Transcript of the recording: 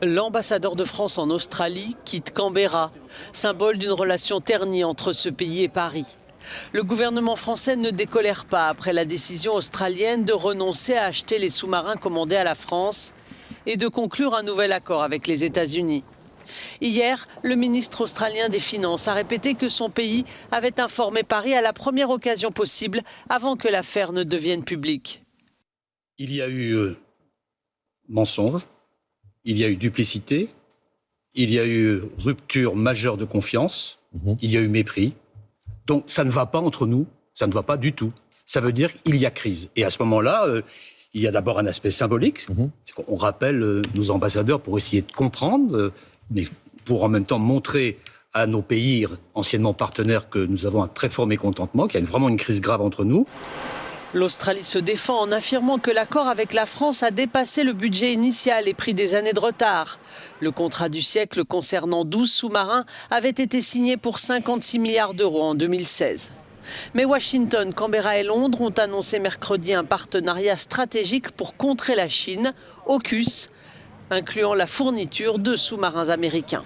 L'ambassadeur de France en Australie quitte Canberra, symbole d'une relation ternie entre ce pays et Paris. Le gouvernement français ne décolère pas après la décision australienne de renoncer à acheter les sous-marins commandés à la France et de conclure un nouvel accord avec les États-Unis. Hier, le ministre australien des Finances a répété que son pays avait informé Paris à la première occasion possible avant que l'affaire ne devienne publique. Il y a eu mensonge, il y a eu duplicité, il y a eu rupture majeure de confiance, il y a eu mépris. Donc ça ne va pas entre nous, ça ne va pas du tout. Ça veut dire qu'il y a crise. Et à ce moment-là, il y a d'abord un aspect symbolique. C'est qu'on rappelle nos ambassadeurs pour essayer de comprendre, mais pour en même temps montrer à nos pays anciennement partenaires que nous avons un très fort mécontentement, qu'il y a vraiment une crise grave entre nous. L'Australie se défend en affirmant que l'accord avec la France a dépassé le budget initial et pris des années de retard. Le contrat du siècle concernant 12 sous-marins avait été signé pour 56 milliards d'euros en 2016. Mais Washington, Canberra et Londres ont annoncé mercredi un partenariat stratégique pour contrer la Chine, AUKUS, incluant la fourniture de sous-marins américains.